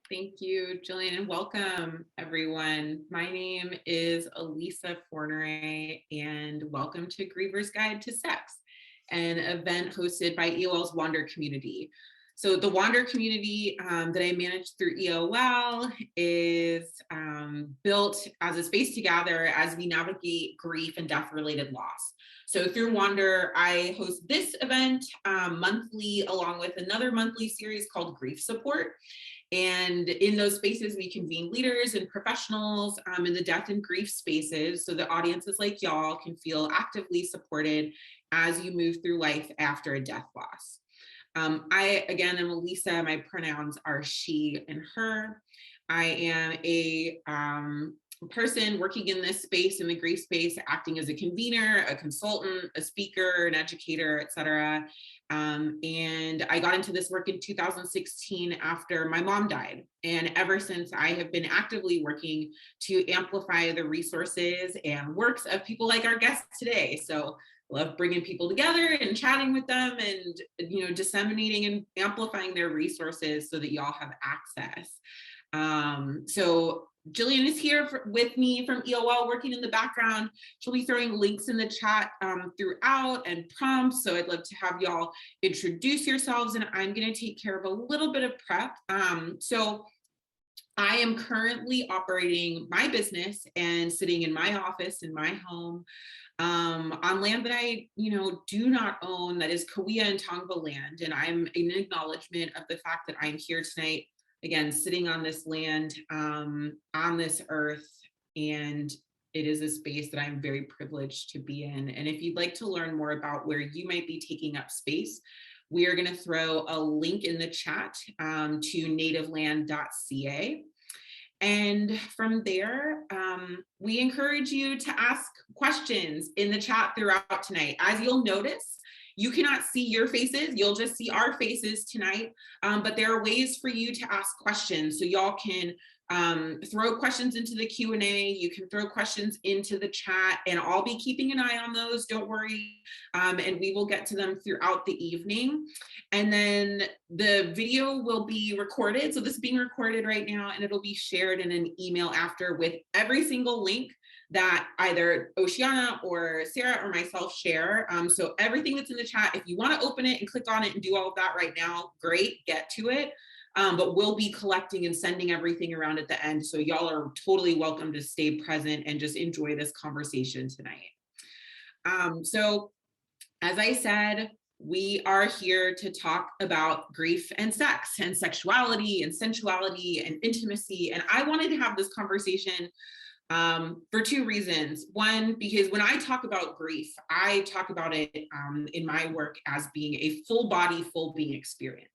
Thank you, Jillian, and welcome, everyone. My name is Elisa Forneray, and welcome to Griever's Guide to Sex, an event hosted by EOL's Wander community. So the Wander community that I manage through EOL is built as a space to gather as we navigate grief and death-related loss. So through Wander, I host this event monthly, along with another monthly series called Grief Support. And in those spaces, we convene leaders and professionals in the death and grief spaces so that audiences like y'all can feel actively supported as you move through life after a death loss. I, again, am Elisa. My pronouns are she and her. I am a person working in this space, in the grief space, acting as a convener, a consultant, a speaker, an educator, etc. And I got into this work in 2016 after my mom died. And ever since, I have been actively working to amplify the resources and works of people like our guests today. So love bringing people together and chatting with them and, disseminating and amplifying their resources so that y'all have access. So Jillian is here with me from EOL, working in the background. She'll be throwing links in the chat throughout and prompts. So I'd love to have y'all introduce yourselves, and I'm going to take care of a little bit of prep. So I am currently operating my business and sitting in my office in my home on land that I, do not own, that is Kauai and Tongva land. And I'm in acknowledgement of the fact that I'm here tonight, again, sitting on this land, on this earth, and it is a space that I'm very privileged to be in. And if you'd like to learn more about where you might be taking up space, we are going to throw a link in the chat to nativeland.ca. And from there, we encourage you to ask questions in the chat throughout tonight. As you'll notice, you cannot see your faces, you'll just see our faces tonight, but there are ways for you to ask questions. So y'all can throw questions into the Q&A, you can throw questions into the chat, and I'll be keeping an eye on those, don't worry, and we will get to them throughout the evening. And then the video will be recorded, so this is being recorded right now, and it'll be shared in an email after with every single link that either Oceana or Sarah or myself share. So everything that's in the chat, if you want to open it and click on it and do all of that right now, great, get to it. But we'll be collecting and sending everything around at the end. So y'all are totally welcome to stay present and just enjoy this conversation tonight. So as I said, we are here to talk about grief and sex and sexuality and sensuality and intimacy. And I wanted to have this conversation for two reasons. One, because when I talk about grief, I talk about it in my work as being a full body, full being experience.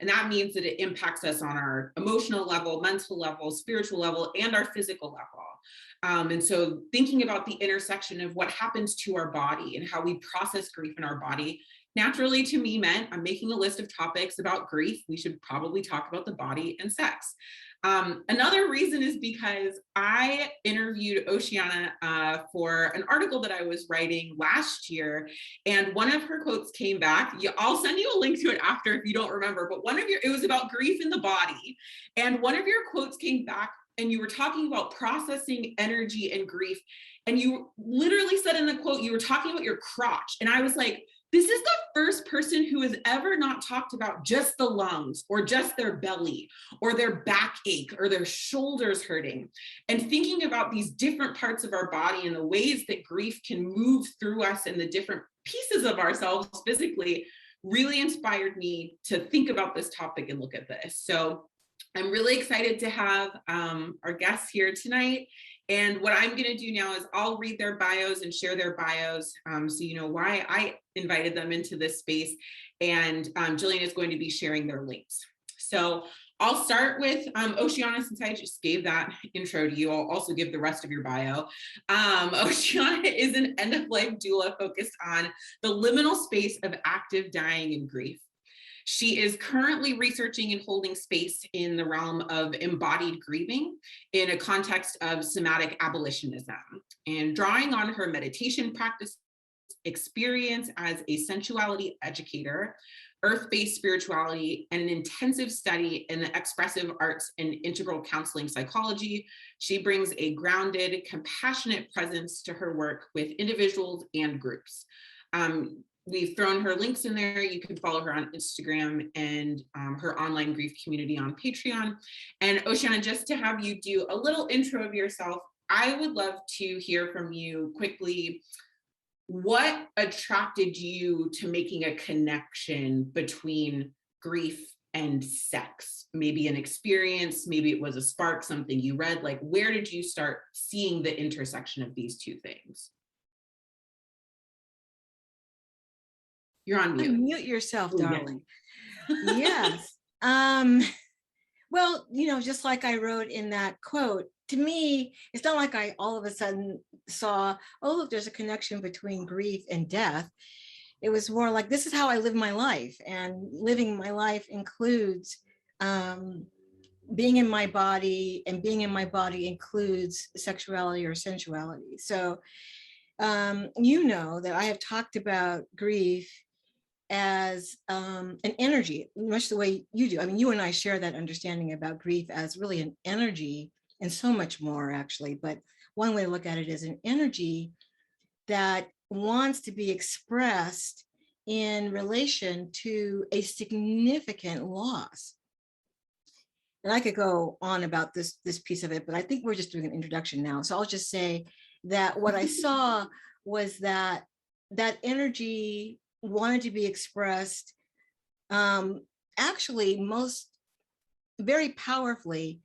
And that means that it impacts us on our emotional level, mental level, spiritual level, and our physical level. And so thinking about the intersection of what happens to our body and how we process grief in our body, naturally to me meant I'm making a list of topics about grief. We should probably talk about the body and sex. Another reason is because I interviewed Oceana for an article that I was writing last year, and one of her quotes came back. I'll send you a link to it after if you don't remember, but it was about grief in the body, and one of your quotes came back, and you were talking about processing energy and grief, and you literally said in the quote, you were talking about your crotch, and I was like, this is the first person who has ever not talked about just the lungs or just their belly or their backache or their shoulders hurting. And thinking about these different parts of our body and the ways that grief can move through us and the different pieces of ourselves physically really inspired me to think about this topic and look at this. So I'm really excited to have our guests here tonight. And what I'm going to do now is I'll read their bios and share their bios so you know why I invited them into this space. And Jillian is going to be sharing their links. So I'll start with Oceana, since I just gave that intro to you. I'll also give the rest of your bio. Oceana is an end-of-life doula focused on the liminal space of active dying and grief. She is currently researching and holding space in the realm of embodied grieving in a context of somatic abolitionism, and drawing on her meditation practice experience as a sensuality educator, earth-based spirituality, and an intensive study in the expressive arts and integral counseling psychology. She brings a grounded, compassionate presence to her work with individuals and groups. We've thrown her links in there. You can follow her on Instagram and her online grief community on Patreon. And Oceana, just to have you do a little intro of yourself, I would love to hear from you quickly. What attracted you to making a connection between grief and sex? Maybe an experience, maybe it was a spark, something you read. Like, where did you start seeing the intersection of these two things? You're on mute. Unmute yourself, darling. Yes. Yes. Well, just like I wrote in that quote, to me, it's not like I all of a sudden saw, oh, look, there's a connection between grief and death. It was more like, this is how I live my life. And living my life includes being in my body, and being in my body includes sexuality or sensuality. So, that I have talked about grief as an energy, much the way you do. I mean, you and I share that understanding about grief as really an energy, and so much more actually. But one way to look at it is an energy that wants to be expressed in relation to a significant loss. And I could go on about this piece of it, but I think we're just doing an introduction now. So I'll just say that what I saw was that energy wanted to be expressed actually most very powerfully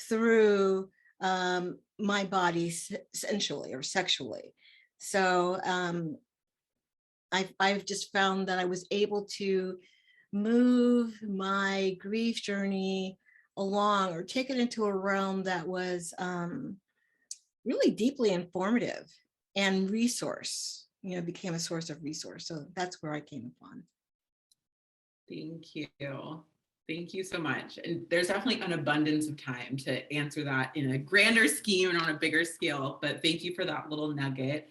through my body sensually or sexually. So I've just found that I was able to move my grief journey along, or take it into a realm that was really deeply informative and became a source of resource. So that's where I came upon. Thank you. Thank you so much. And there's definitely an abundance of time to answer that in a grander scheme and on a bigger scale, but thank you for that little nugget.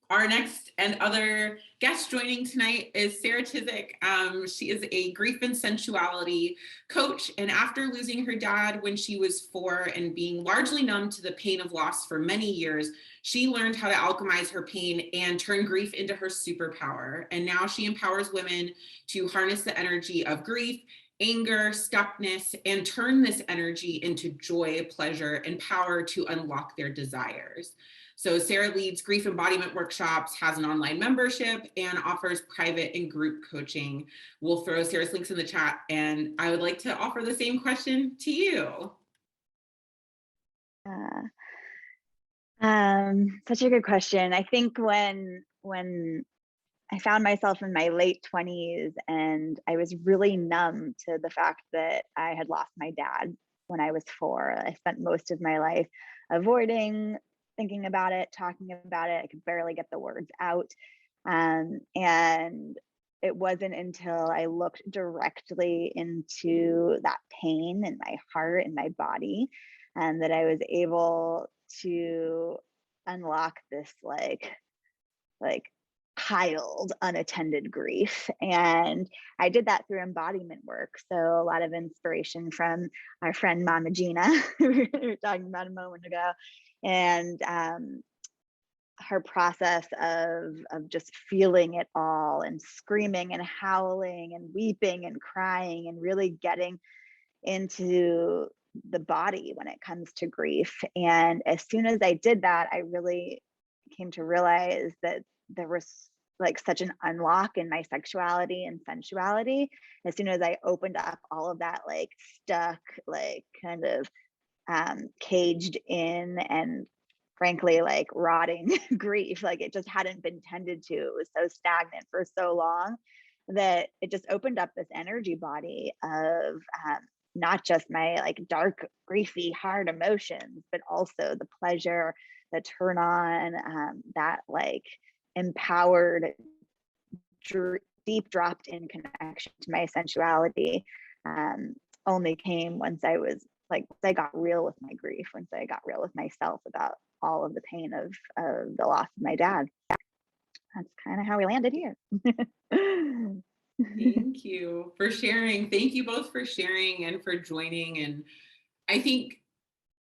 Our next and other guest joining tonight is Sarah Chiswick. She is a grief and sensuality coach, and after losing her dad when she was 4 and being largely numb to the pain of loss for many years, she learned how to alchemize her pain and turn grief into her superpower. And now she empowers women to harness the energy of grief, anger, stuckness, and turn this energy into joy, pleasure, and power to unlock their desires. So Sarah leads grief embodiment workshops, has an online membership, and offers private and group coaching. We'll throw Sarah's links in the chat, and I would like to offer the same question to you. Such a good question. I think when I found myself in my late 20s and I was really numb to the fact that I had lost my dad when I was 4. I spent most of my life avoiding thinking about it, talking about it. I could barely get the words out. And it wasn't until I looked directly into that pain in my heart and my body, and that I was able to unlock this like piled unattended grief. And I did that through embodiment work. So a lot of inspiration from our friend Mama Gina, who we were talking about a moment ago, and her process of just feeling it all and screaming and howling and weeping and crying and really getting into the body when it comes to grief. And as soon as I did that, I really came to realize that there was like such an unlock in my sexuality and sensuality. As soon as I opened up all of that like stuck, like kind of caged in and frankly like rotting grief, like it just hadn't been tended to. It was so stagnant for so long that it just opened up this energy body of not just my like dark, griefy, hard emotions, but also the pleasure, the turn on, that like empowered, deep dropped in connection to my sensuality only came once I was like, once I got real with my grief, once I got real with myself about all of the pain of the loss of my dad. that's kind of how we landed here. Thank you for sharing. Thank you both for sharing and for joining. And I think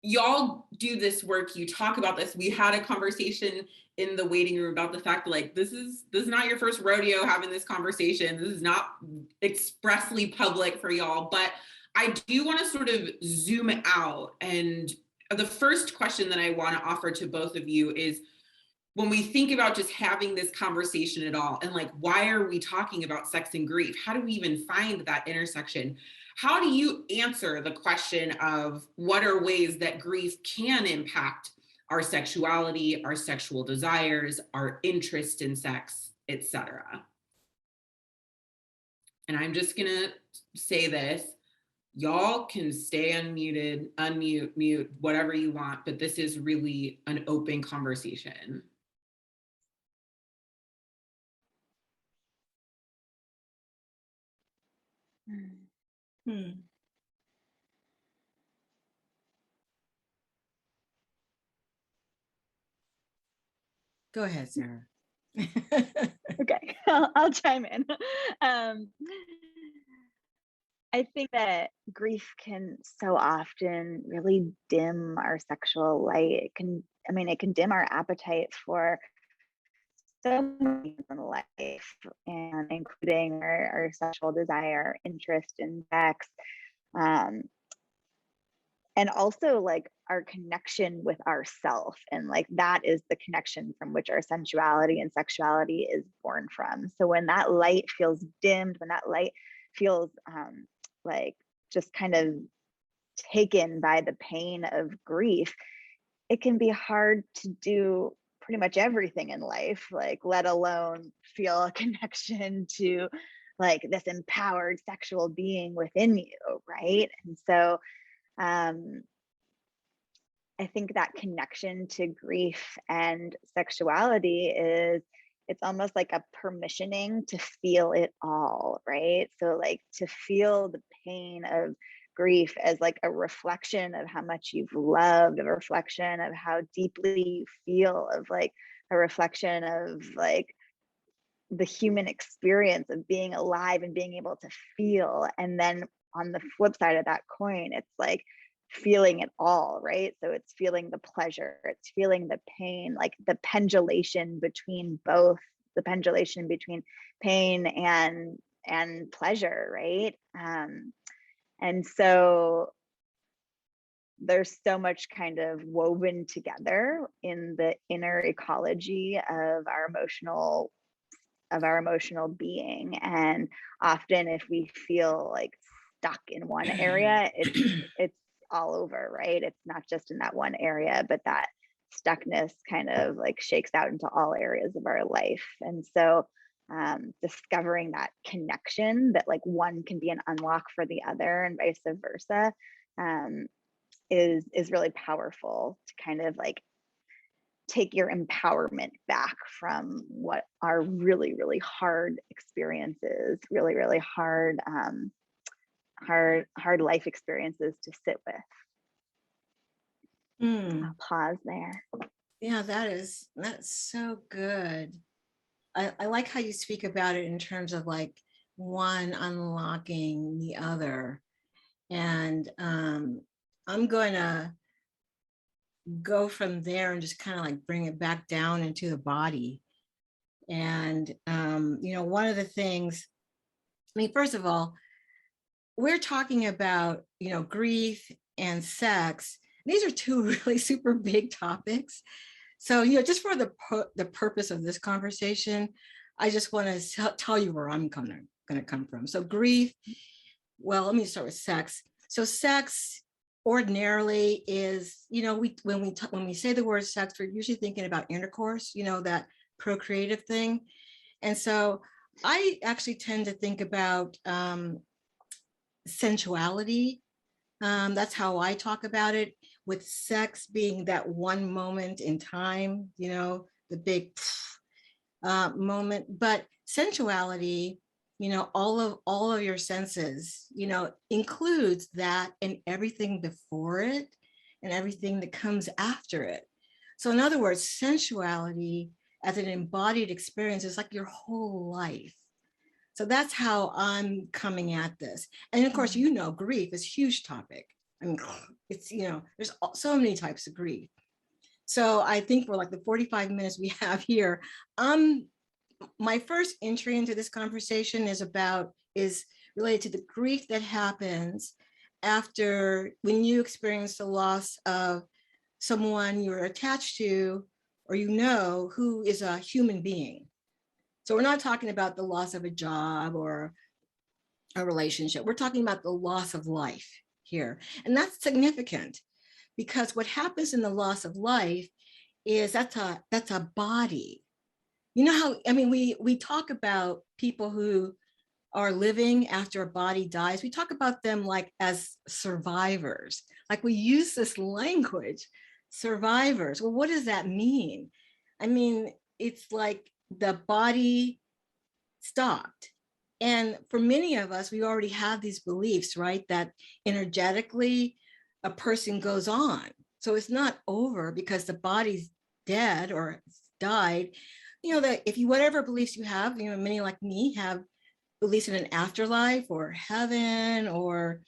y'all do this work, you talk about this. We had a conversation in the waiting room about the fact that, like, this is not your first rodeo having this conversation. This is not expressly public for y'all, but I do want to sort of zoom out. And the first question that I want to offer to both of you is, when we think about just having this conversation at all, and like, why are we talking about sex and grief? How do we even find that intersection? How do you answer the question of what are ways that grief can impact our sexuality, our sexual desires, our interest in sex, etc.? And I'm just gonna say this. Y'all can stay unmuted, unmute, mute, whatever you want, but this is really an open conversation. Go ahead, Sarah. Okay, I'll chime in. I think that grief can so often really dim our sexual light. It can dim our appetite for so many things in life, and including our sexual desire, interest in sex, um, and also like our connection with ourself. And like that is the connection from which our sensuality and sexuality is born from. So when that light feels dimmed, when that light feels like just kind of taken by the pain of grief, it can be hard to do pretty much everything in life, like let alone feel a connection to like this empowered sexual being within you, right? And so I think that connection to grief and sexuality it's almost like a permissioning to feel it all, right? So like to feel the pain of grief as like a reflection of how much you've loved, a reflection of how deeply you feel, of like a reflection of like the human experience of being alive and being able to feel. And then on the flip side of that coin, it's like feeling it all, right? So it's feeling the pleasure, it's feeling the pain, like the pendulation between both, the pendulation between pain and pleasure, right? And so there's so much kind of woven together in the inner ecology of our emotional being. And often if we feel like stuck in one area, it's all over, right? It's not just in that one area, but that stuckness kind of like shakes out into all areas of our life. And so discovering that connection, that like one can be an unlock for the other and vice versa, is really powerful to kind of like take your empowerment back from what are really, really hard experiences, really, really hard life experiences to sit with. I'll pause there. Yeah, that's so good. I like how you speak about it in terms of like one unlocking the other. And I'm going to go from there and just kind of like bring it back down into the body. And, one of the things, first of all, we're talking about, grief and sex. These are two really super big topics. So, just for the purpose of this conversation, I just want to tell you where I'm going to come from. So grief, well, let me start with sex. So sex ordinarily is, when we say the word sex, we're usually thinking about intercourse, that procreative thing. And so I actually tend to think about sensuality. That's how I talk about it, with sex being that one moment in time, the big moment. But sensuality, all of your senses, includes that and everything before it and everything that comes after it. So in other words, sensuality as an embodied experience is like your whole life. So that's how I'm coming at this. And of course, grief is a huge topic. I mean, it's, there's so many types of grief. So I think for like the 45 minutes we have here, my first entry into this conversation is related to the grief that happens after when you experience the loss of someone you're attached to or who is a human being. So we're not talking about the loss of a job or a relationship. We're talking about the loss of life here. And that's significant because what happens in the loss of life is that's a body. You know how, I mean, we talk about people who are living after a body dies. We talk about them like as survivors. Like we use this language, survivors. Well, what does that mean? I mean, it's like the body stopped. And for many of us, we already have these beliefs, right? That energetically a person goes on. So it's not over because the body's dead or died. That if you, whatever beliefs you have, many like me have beliefs in an afterlife or heaven or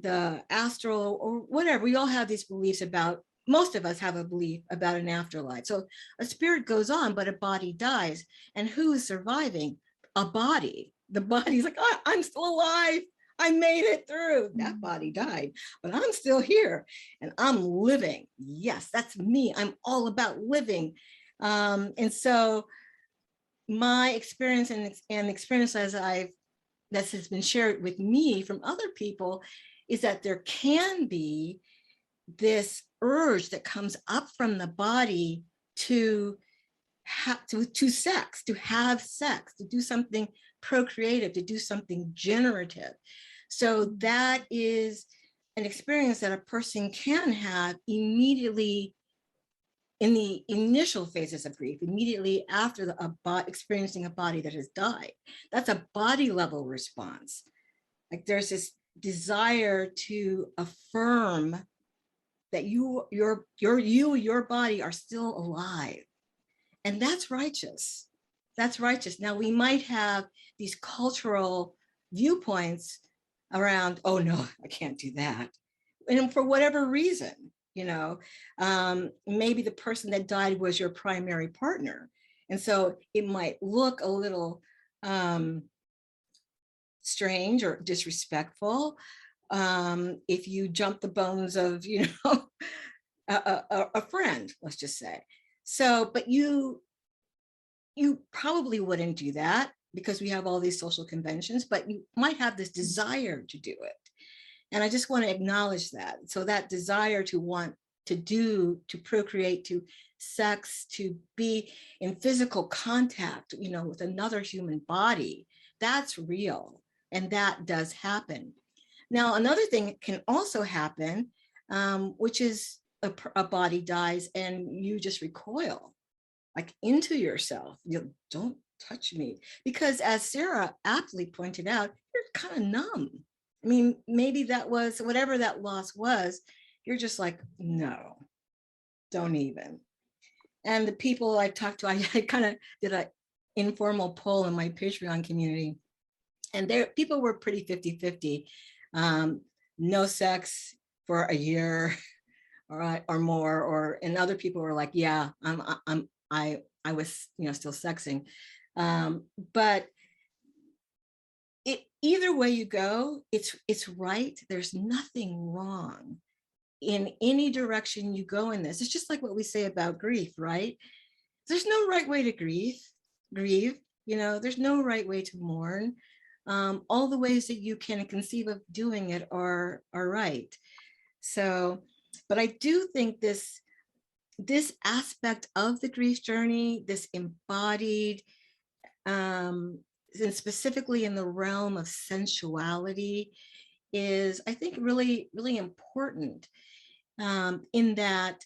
the astral or whatever. We all have these beliefs about, most of us have a belief about an afterlife. So a spirit goes on, but a body dies. And who is surviving? A body. The body's like, oh, I'm still alive. I made it through. That body died, but I'm still here and I'm living. Yes, that's me. I'm all about living. And so my experience and experience that has been shared with me from other people is that there can be this urge that comes up from the body to have sex, to have sex, to do something procreative, to do something generative. So that is an experience that a person can have immediately in the initial phases of grief, immediately after experiencing a body that has died. That's a body level response. Like there's this desire to affirm that your body are still alive. And that's righteous. That's righteous. Now we might have these cultural viewpoints around, oh no, I can't do that. And for whatever reason, maybe the person that died was your primary partner. And so it might look a little strange or disrespectful if you jump the bones of, a friend, let's just say. So, but you probably wouldn't do that because we have all these social conventions, but you might have this desire to do it. And I just want to acknowledge that. So that desire to want to procreate, to sex, to be in physical contact, with another human body, that's real. And that does happen. Now, another thing can also happen, which is a body dies and you just recoil like into yourself. You don't touch me. Because as Sarah aptly pointed out, you're kind of numb. I mean, maybe that was whatever that loss was, you're just like, no, don't even. And the people I talked to, I kind of did an informal poll in my Patreon community. And people were pretty 50-50. No sex for a year or more, and other people were like, yeah, I was, still sexing. But either way you go, it's right. There's nothing wrong in any direction you go in this. It's just like what we say about grief, right? There's no right way to grieve. There's no right way to mourn. All the ways that you can conceive of doing it are right. So, but I do think this aspect of the grief journey, this embodied, and specifically in the realm of sensuality, is, I think, really, really important. In that,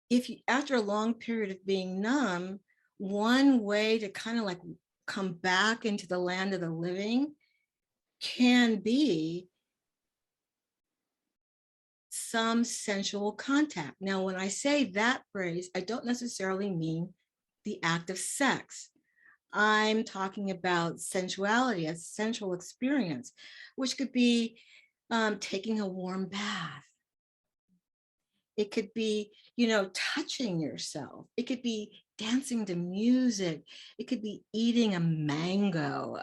if you, after a long period of being numb, one way to kind of like come back into the land of the living can be some sensual contact. Now, when I say that phrase, I don't necessarily mean the act of sex. I'm talking about sensuality, a sensual experience, which could be taking a warm bath. It could be, touching yourself. It could be dancing to music. It could be eating a mango,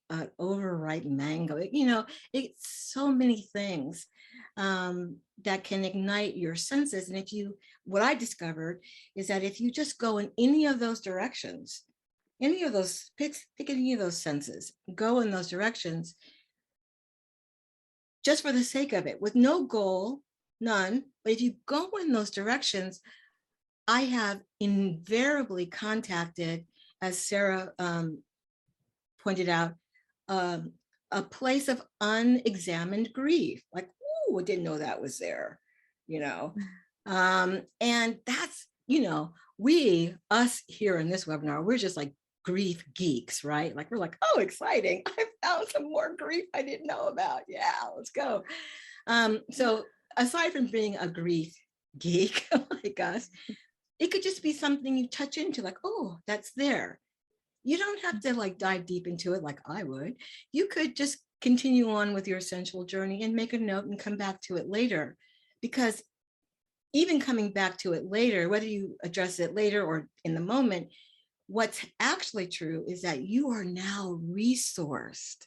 an overripe mango. It's so many things that can ignite your senses. And what I discovered is that if you just go in any of those directions, any of those, pick any of those senses, go in those directions, just for the sake of it, with no goal, none. But if you go in those directions, I have invariably contacted, as Sarah pointed out, a place of unexamined grief. Like, oh, I didn't know that was there, and that's, us here in this webinar, we're just like grief geeks, right? Like, we're like, oh, exciting. I found some more grief I didn't know about. Yeah, let's go. So aside from being a grief geek like us, it could just be something you touch into, like, oh, that's there. You don't have to like dive deep into it like I would. You could just continue on with your sensual journey and make a note and come back to it later. Because even coming back to it later, whether you address it later or in the moment, what's actually true is that you are now resourced.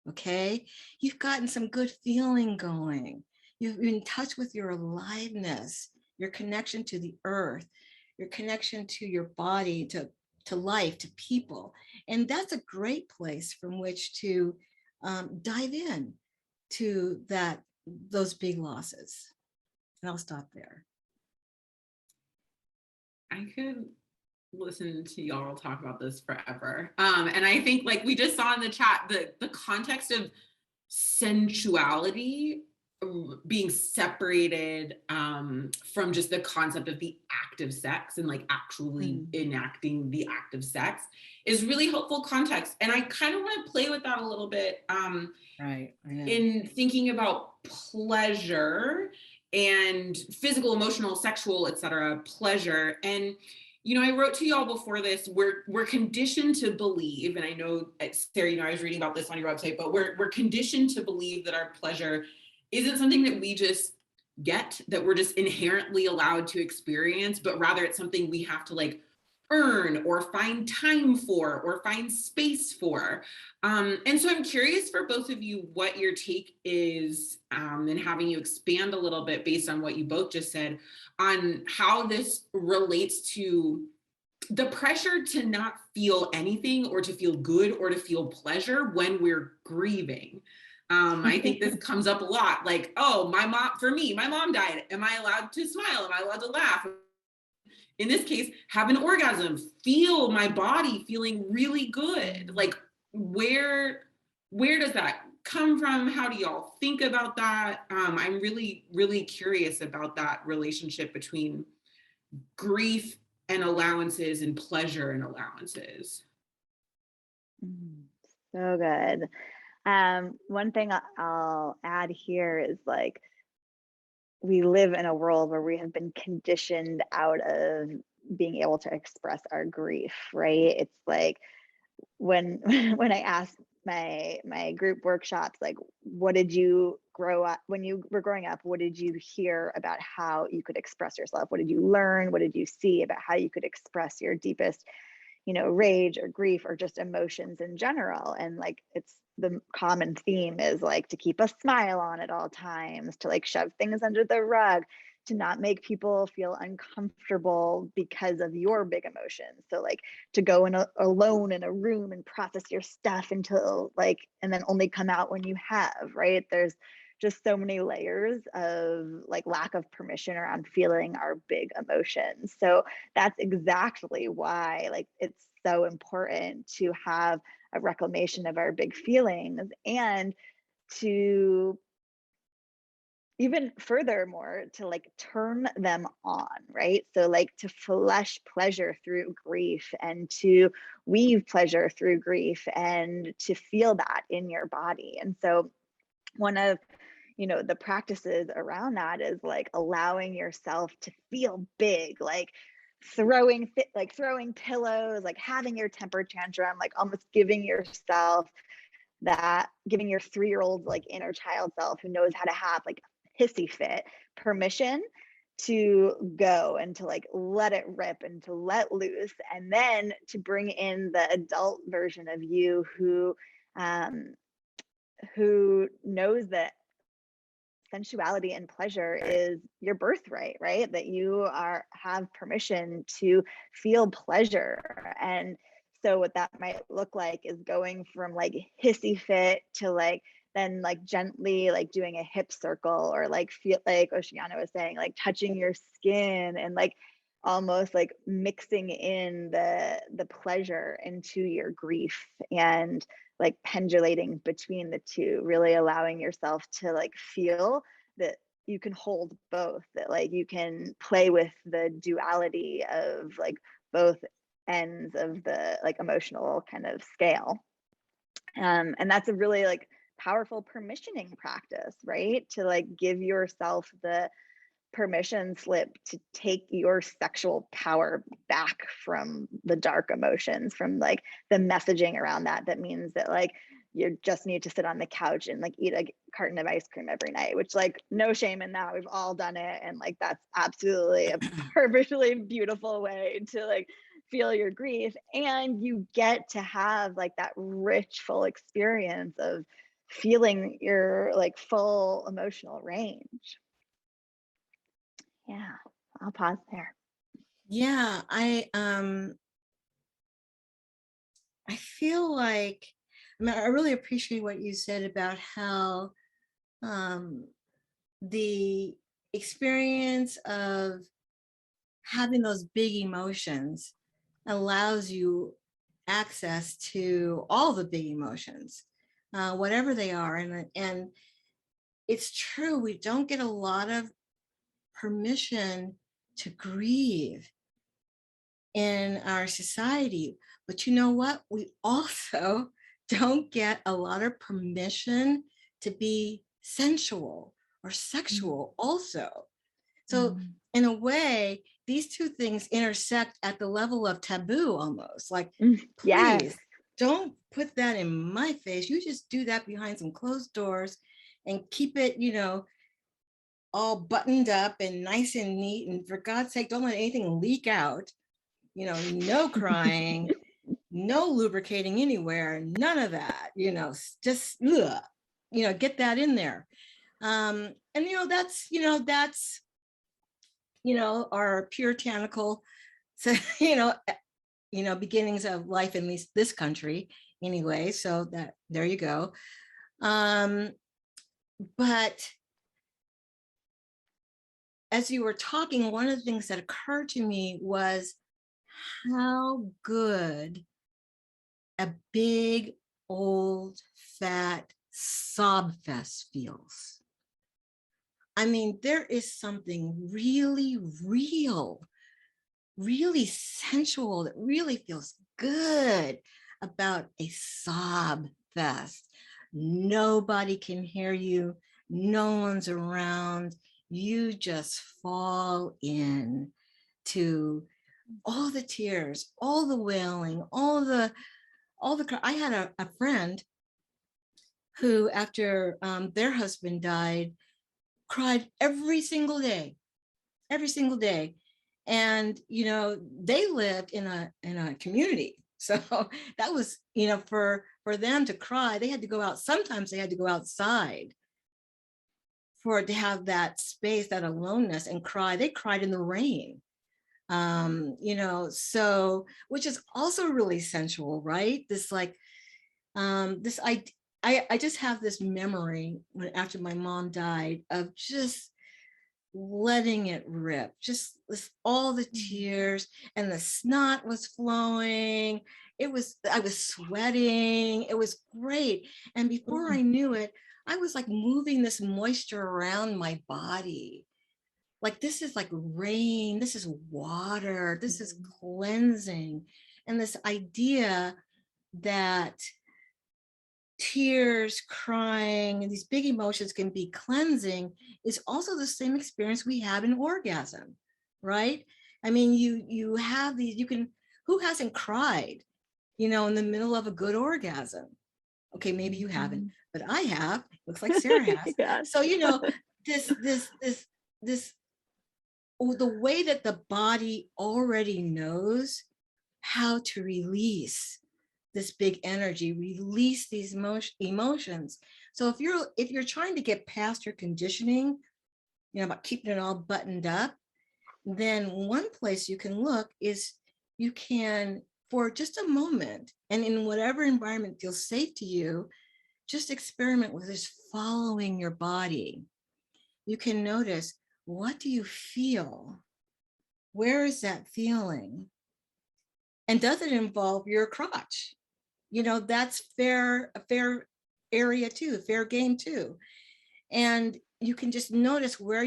Okay, you've gotten some good feeling going. You've been in touch with your aliveness, your connection to the earth, your connection to your body, to life, to people. And that's a great place from which to dive in to those big losses. And I'll stop there. I could listen to y'all talk about this forever. And I think, like we just saw in the chat, the context of sensuality being separated from just the concept of the act of sex and like actually enacting the act of sex is really helpful context. And I kind of want to play with that a little bit right. in thinking about pleasure and physical, emotional, sexual, etc. pleasure. And I wrote to y'all before this, we're conditioned to believe, and I know, Sarah, I was reading about this on your website, but we're conditioned to believe that our pleasure isn't something that we just get, that we're just inherently allowed to experience, but rather it's something we have to like earn or find time for or find space for. And so I'm curious for both of you what your take is, and having you expand a little bit based on what you both just said on how this relates to the pressure to not feel anything or to feel good or to feel pleasure when we're grieving. I think this comes up a lot, like, oh, my mom died. Am I allowed to smile? Am I allowed to laugh? In this case, have an orgasm, feel my body feeling really good. Like, where does that come from? How do y'all think about that? I'm really, really curious about that relationship between grief and allowances and pleasure and allowances. So good. One thing I'll add here is like, we live in a world where we have been conditioned out of being able to express our grief, right? It's like when I ask my group workshops, like, what did you grow up when you were growing up? What did you hear about how you could express yourself? What did you learn? What did you see about how you could express your deepest, rage or grief or just emotions in general? And like, it's the common theme is like to keep a smile on at all times, to like shove things under the rug, to not make people feel uncomfortable because of your big emotions. So like to go alone in a room and process your stuff until like, and then only come out when you have, right? There's just so many layers of like lack of permission around feeling our big emotions. So that's exactly why like it's so important to have a reclamation of our big feelings, and to even furthermore to like turn them on, right? So like to flesh pleasure through grief and to weave pleasure through grief and to feel that in your body. And so one of the practices around that is like allowing yourself to feel big, like throwing pillows, like having your temper tantrum, like almost giving your 3-year-old like inner child self who knows how to have like hissy fit permission to go and to like let it rip and to let loose, and then to bring in the adult version of you who knows that sensuality and pleasure is your birthright, right? That you have permission to feel pleasure. And so what that might look like is going from like hissy fit to like then like gently like doing a hip circle, or like feel like Oceana was saying, like touching your skin and like almost like mixing in the pleasure into your grief, and like pendulating between the two, really allowing yourself to like feel that you can hold both, that like you can play with the duality of like both ends of the like emotional kind of scale. And that's a really like powerful permissioning practice, right? To like give yourself the permission slip to take your sexual power back from the dark emotions, from like the messaging around that means that like you just need to sit on the couch and like eat a carton of ice cream every night, which like no shame in that, we've all done it, and like that's absolutely a perfectly beautiful way to like feel your grief, and you get to have like that rich full experience of feeling your like full emotional range. Yeah, I'll pause there. Yeah, I feel like, I mean, I really appreciate what you said about how the experience of having those big emotions allows you access to all the big emotions, whatever they are. And it's true, we don't get a lot of permission to grieve in our society. But you know what? We also don't get a lot of permission to be sensual or sexual also. So in a way, these two things intersect at the level of taboo almost. Like, Yes. please don't put that in my face. You just do that behind some closed doors and keep it, you know, all buttoned up and nice and neat. And for God's sake, don't let anything leak out. You know, no crying, no lubricating anywhere, none of that, you know, just, ugh, you know, get that in there. And, you know, that's, you know, our puritanical, so, you know, beginnings of life in this country anyway. So that, there you go. But as you were talking, one of the things that occurred to me was how good a big, old, fat sob fest feels. I mean, there is something really real, really sensual, that really feels good about a sob fest. Nobody can hear you. No one's around. You just fall in to all the tears, all the wailing, I had a friend who, after their husband died, cried every single day. And, you know, they lived in a community. So that was, you know, for them to cry, they had to go out. Sometimes they had to go outside to have that space, that aloneness, and cry. They cried in the rain. You know, so, which is also really sensual, right? This like, this I just have this memory when, after my mom died, of just letting it rip, just all the tears, and the snot was flowing. I was sweating. It was great. And before I knew it, I was like moving this moisture around my body. Like, this is like rain, this is water, this is cleansing. And this idea that tears, crying, and these big emotions can be cleansing is also the same experience we have in orgasm, right? I mean, you have these, you can, who hasn't cried, you know, in the middle of a good orgasm? Okay, maybe you haven't, but I have. Looks like Sarah has. Yeah. So, you know, this, the way that the body already knows how to release this big energy, release these emotions. So if you're trying to get past your conditioning, you know, about keeping it all buttoned up, then one place you can look is you can, for just a moment, and in whatever environment feels safe to you, just experiment with this, following your body. You can notice, what do you feel? Where is that feeling? And does it involve your crotch? You know, that's fair, a fair area too, fair game too. And you can just notice where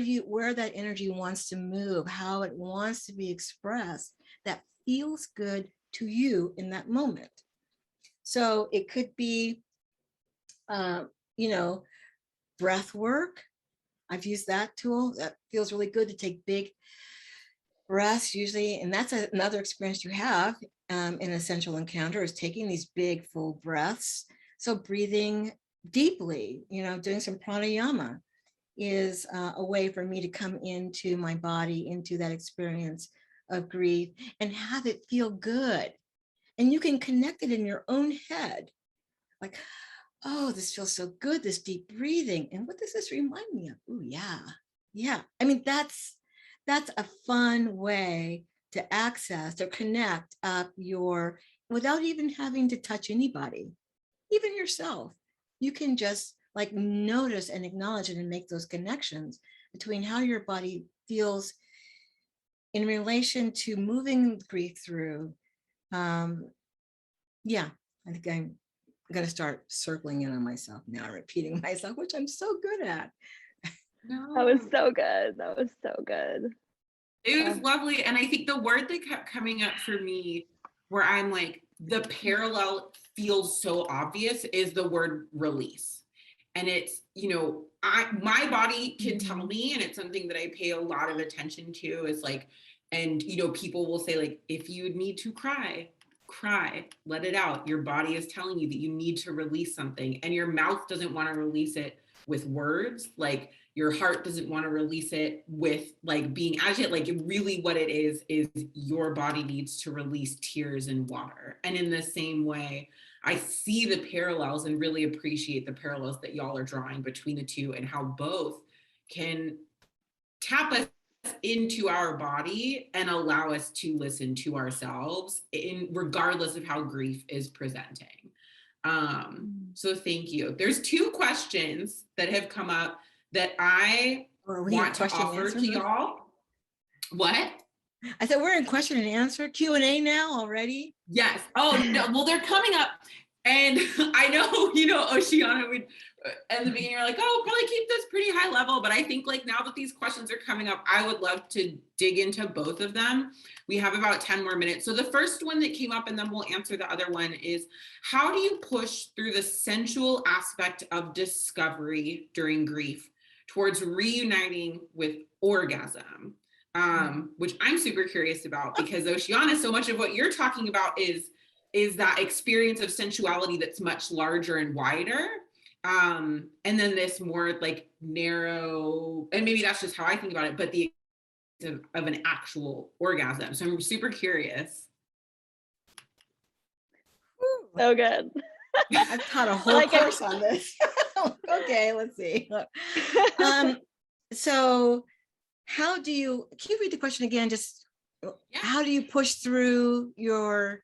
that energy wants to move, how it wants to be expressed, that feels good to you in that moment. So it could be, you know, breath work. I've used that tool. That feels really good, to take big breaths usually. And that's another experience you have in a sensual encounter, is taking these big full breaths. So breathing deeply, you know, doing some pranayama is a way for me to come into my body, into that experience of grief, and have it feel good. And you can connect it in your own head, like, oh, this feels so good, this deep breathing. And what does this remind me of? Oh, yeah. Yeah. I mean, that's a fun way to access or connect up your, without even having to touch anybody, even yourself. You can just like notice and acknowledge it and make those connections between how your body feels in relation to moving grief through. Yeah, I think I'm going to start circling in on myself now, repeating myself, which I'm so good at. No. That was so good. That was so good. It was lovely. And I think the word that kept coming up for me, where I'm like, the parallel feels so obvious, is the word release. And it's, you know, my body can tell me, and it's something that I pay a lot of attention to, is like, and, you know, people will say, like, if you need to cry, let it out. Your body is telling you that you need to release something, and your mouth doesn't want to release it with words. Like, your heart doesn't want to release it with like being agitated. Like, really what it is your body needs to release tears and water. And in the same way, I see the parallels and really appreciate the parallels that y'all are drawing between the two, and how both can tap us into our body and allow us to listen to ourselves, in regardless of how grief is presenting. So thank you. There's two questions that have come up that I want to offer to y'all. What? I said, we're in question and answer, Q&A now already? Yes. Oh, no. Well, they're coming up. And I know, you know, Oceana would, in the beginning, you're like, oh, probably keep this pretty high level. But I think like now that these questions are coming up, I would love to dig into both of them. We have about 10 more minutes. So the first one that came up, and then we'll answer the other one, is how do you push through the sensual aspect of discovery during grief towards reuniting with orgasm? Which I'm super curious about, because Oceana, so much of what you're talking about is that experience of sensuality that's much larger and wider. And then this more like narrow, and maybe that's just how I think about it, but the of an actual orgasm. So I'm super curious. So good. I've taught a whole course on this. Okay, let's see. So how do you, can you read the question again? Just how do you push through your,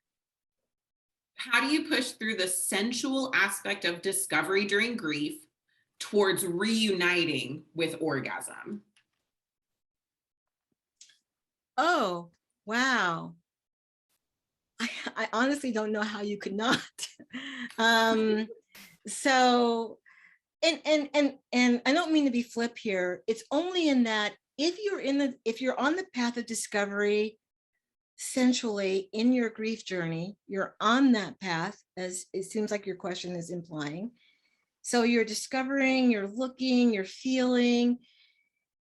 how do you push through the sensual aspect of discovery during grief towards reuniting with orgasm? Oh, wow. I honestly don't know how you could not. So, and I don't mean to be flip here. It's only in that if you're on the path of discovery sensually in your grief journey, you're on that path, as it seems like your question is implying. So you're discovering, you're looking, you're feeling,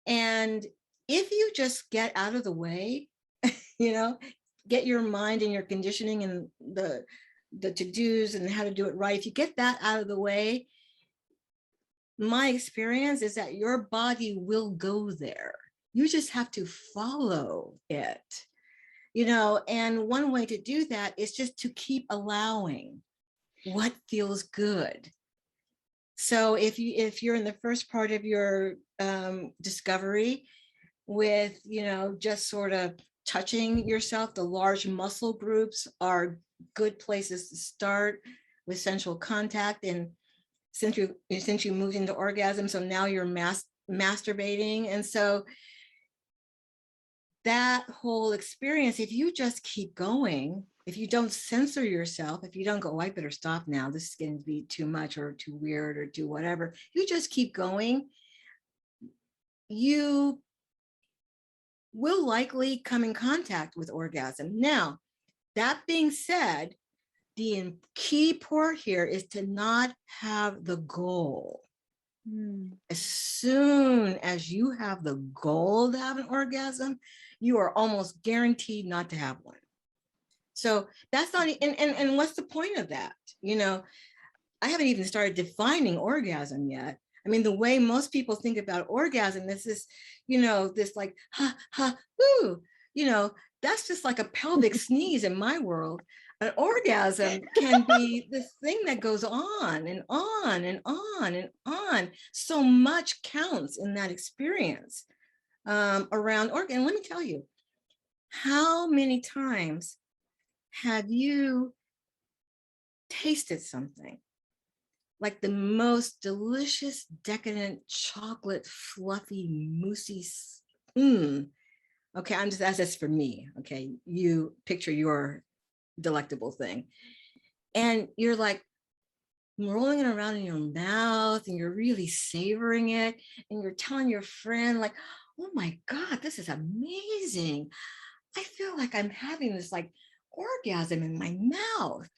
and if you just get out of the way you know, get your mind and your conditioning and the to-dos and how to do it right. If you get that out of the way, my experience is that your body will go there. You just have to follow it, you know, and one way to do that is just to keep allowing what feels good. So if you're in the first part of your discovery with, you know, just sort of touching yourself, the large muscle groups are good places to start with sensual contact. And since you moved into orgasm, so now you're masturbating. And so that whole experience, if you just keep going, if you don't censor yourself, if you don't go, oh, I better stop now, this is going to be too much or too weird or too whatever, you just keep going, you will likely come in contact with orgasm. Now, that being said, the key part here is to not have the goal. As soon as you have the goal to have an orgasm, you are almost guaranteed not to have one. So that's not, and what's the point of that? You know, I haven't even started defining orgasm yet. I mean, the way most people think about orgasm is this, you know, this like, ha, ha, woo, you know, that's just like a pelvic sneeze in my world. An orgasm can be this thing that goes on and on and on and on. So much counts in that experience around orgasm. And let me tell you, how many times have you tasted something like the most delicious, decadent, chocolate, fluffy, moussey, okay, I'm just, that's for me, okay? You picture your delectable thing. And you're like rolling it around in your mouth and you're really savoring it. And you're telling your friend like, oh my God, this is amazing. I feel like I'm having this like orgasm in my mouth.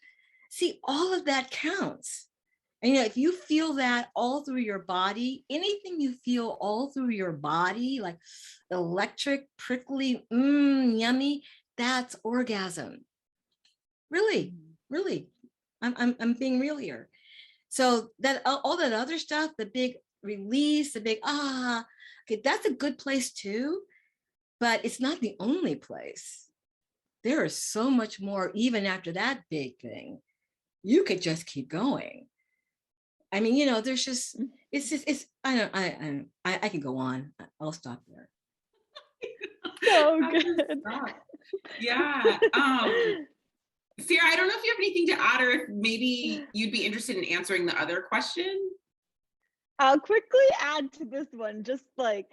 See, all of that counts. And you know, if you feel that all through your body, anything you feel all through your body, like electric, prickly, yummy, that's orgasm. Really, really. I'm being real here. So that all that other stuff, the big release, the big okay, that's a good place too, but it's not the only place. There is so much more even after that big thing. You could just keep going. I mean, you know, there's just, it's, I can go on. I'll stop there. So good. Yeah. Sarah, I don't know if you have anything to add or if maybe you'd be interested in answering the other question. I'll quickly add to this one, just like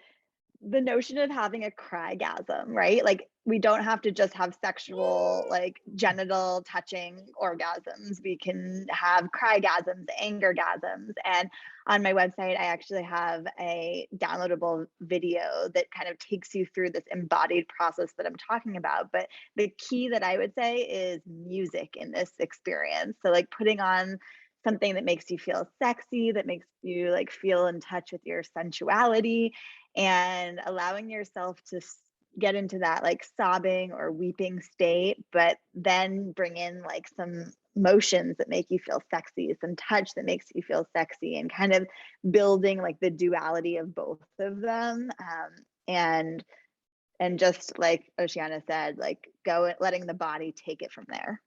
the notion of having a crygasm, right? Like we don't have to just have sexual, like genital touching orgasms. We can have crygasms, angergasms. And on my website, I actually have a downloadable video that kind of takes you through this embodied process that I'm talking about. But the key that I would say is music in this experience. So like putting on something that makes you feel sexy, that makes you like feel in touch with your sensuality, and allowing yourself to get into that like sobbing or weeping state, but then bring in like some motions that make you feel sexy, some touch that makes you feel sexy, and kind of building like the duality of both of them. And just like Oceana said, like letting the body take it from there.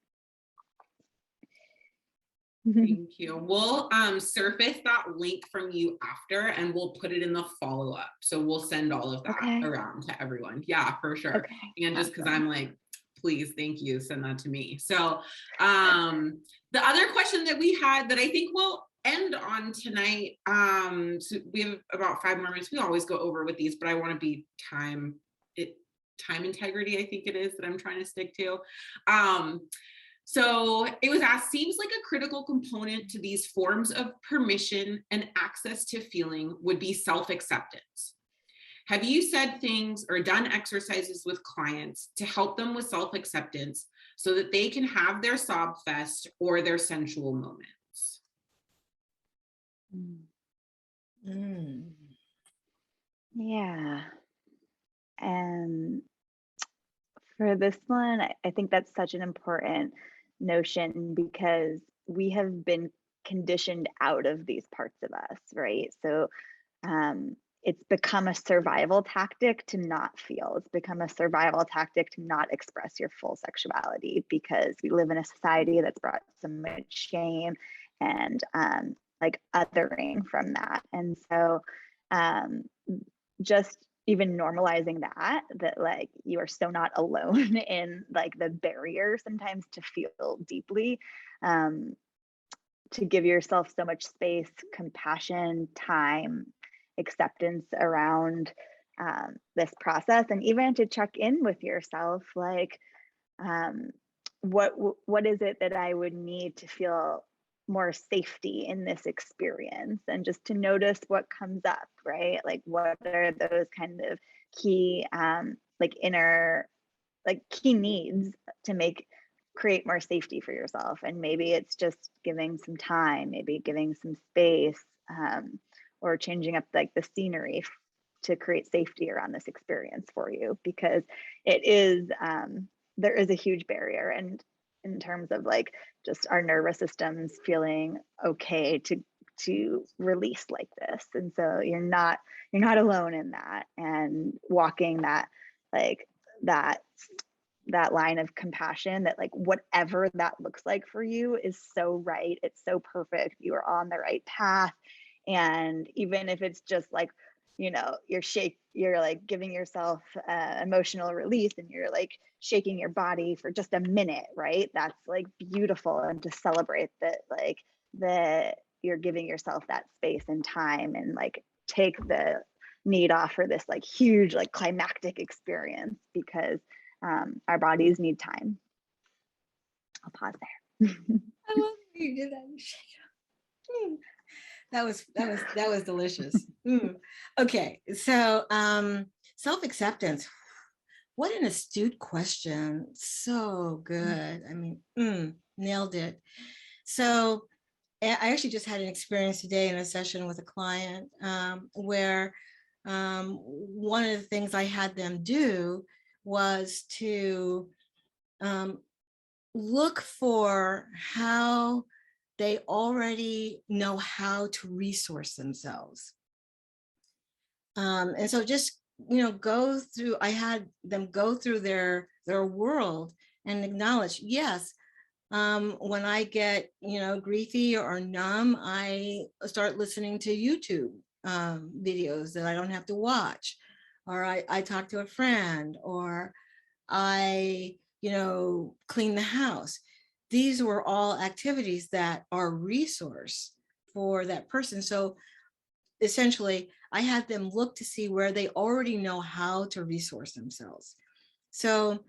Thank you. We'll surface that link from you after and we'll put it in the follow-up. So we'll send all of that around to everyone. Yeah, for sure. Okay. And just because I'm like, please, thank you, send that to me. So the other question that we had that I think we'll end on tonight, so we have about 5 more minutes. We always go over with these, but I want to be time integrity, I think it is that I'm trying to stick to. So it was asked, seems like a critical component to these forms of permission and access to feeling would be self-acceptance. Have you said things or done exercises with clients to help them with self-acceptance so that they can have their sob fest or their sensual moments? Yeah. And For this one, I think that's such an important notion because we have been conditioned out of these parts of us, right? So it's become a survival tactic to not feel. It's become a survival tactic to not express your full sexuality because we live in a society that's brought so much shame and like othering from that. And so um, just even normalizing that like you are so not alone in like the barrier sometimes to feel deeply, um, to give yourself so much space, compassion, time, acceptance around this process, and even to check in with yourself, like um, what is it that I would need to feel more safety in this experience, and just to notice what comes up, right? Like what are those kind of key like inner like key needs to make create more safety for yourself. And maybe it's just giving some time, maybe giving some space, or changing up like the scenery to create safety around this experience for you, because it is there is a huge barrier, and in terms of like just our nervous systems feeling okay to release like this. And so you're not alone in that, and walking that like that that line of compassion, that like whatever that looks like for you is so right, it's so perfect, you are on the right path. And even if it's just like, you know, you're like giving yourself emotional release and you're like shaking your body for just a minute, right? That's like beautiful. And to celebrate that, like the you're giving yourself that space and time, and like take the need off for this like huge like climactic experience, because our bodies need time. I'll pause there. I love that you did that. That was delicious. Okay, so self-acceptance. What an astute question. So good. I mean, nailed it. So I actually just had an experience today in a session with a client where one of the things I had them do was to look for how they already know how to resource themselves. And so just, go through, I had them go through their world and acknowledge, yes, when I get, griefy or numb, I start listening to YouTube videos that I don't have to watch, or I talk to a friend, or I, clean the house. These were all activities that are resource for that person. So essentially, I had them look to see where they already know how to resource themselves. So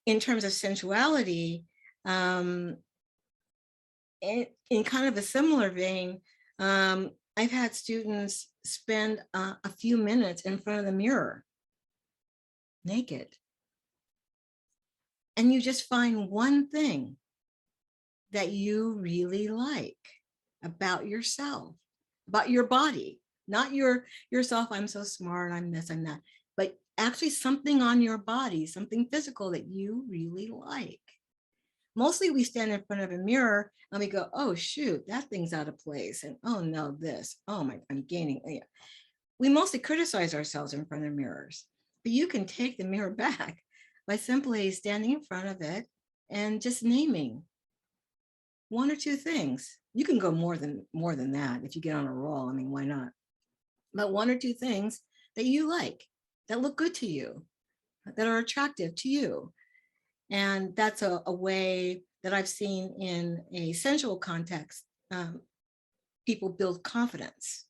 in terms of sensuality, in kind of a similar vein, I've had students spend a few minutes in front of the mirror, naked. And you just find one thing that you really like about yourself, about your body, not yourself, I'm so smart, I'm this, I'm that, but actually something on your body, something physical that you really like. Mostly we stand in front of a mirror and we go, oh, shoot, that thing's out of place. And oh no, this, oh my, I'm gaining. Yeah. We mostly criticize ourselves in front of mirrors, but you can take the mirror back by simply standing in front of it and just naming one or two things. You can go more than that if you get on a roll. I mean, why not? But one or two things that you like, that look good to you, that are attractive to you. And that's a way that I've seen in a sensual context, people build confidence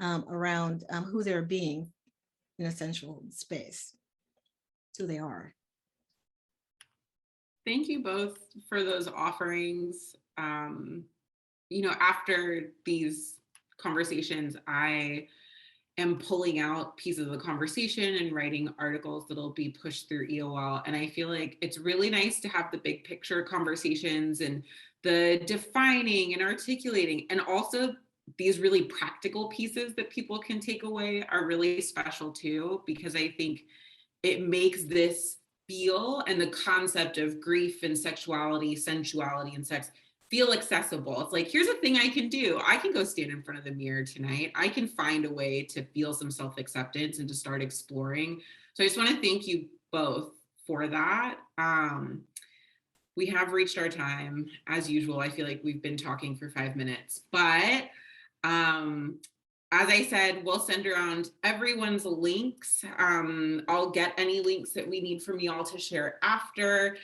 around who they're being in a sensual space, who they are. Thank you both for those offerings. After these conversations, I am pulling out pieces of the conversation and writing articles that'll be pushed through EOL. And I feel like it's really nice to have the big picture conversations and the defining and articulating, and also these really practical pieces that people can take away are really special too, because I think it makes this feel, and the concept of grief and sexuality, sensuality and sex feel accessible. It's like, here's a thing I can do. I can go stand in front of the mirror tonight. I can find a way to feel some self-acceptance and to start exploring. So I just want to thank you both for that. We have reached our time. As usual, I feel like we've been talking for 5 minutes, but as I said, we'll send around everyone's links. I'll get any links that we need from y'all to share after.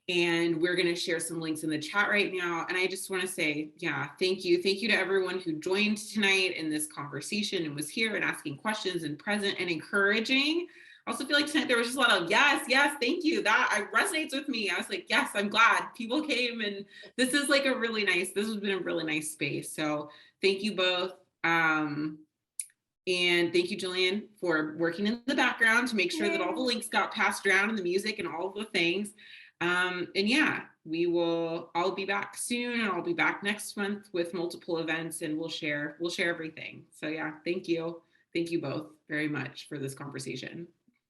And we're going to share some links in the chat right now. And I just want to say, yeah, thank you. Thank you to everyone who joined tonight in this conversation and was here and asking questions and present and encouraging. I also feel like tonight there was just a lot of yes, thank you. That resonates with me. I was like, yes, I'm glad people came, and this is like a really nice, this has been a really nice space. So thank you both. And thank you, Jillian, for working in the background to make sure that all the links got passed around and the music and all of the things. And yeah, I'll be back soon, and I'll be back next month with multiple events, and we'll share everything. So yeah, thank you. Thank you both very much for this conversation.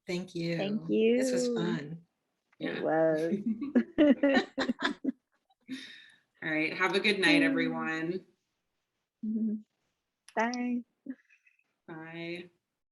Thank you. Thank you. This was fun. It was. All right. Have a good night, everyone. Bye. Bye.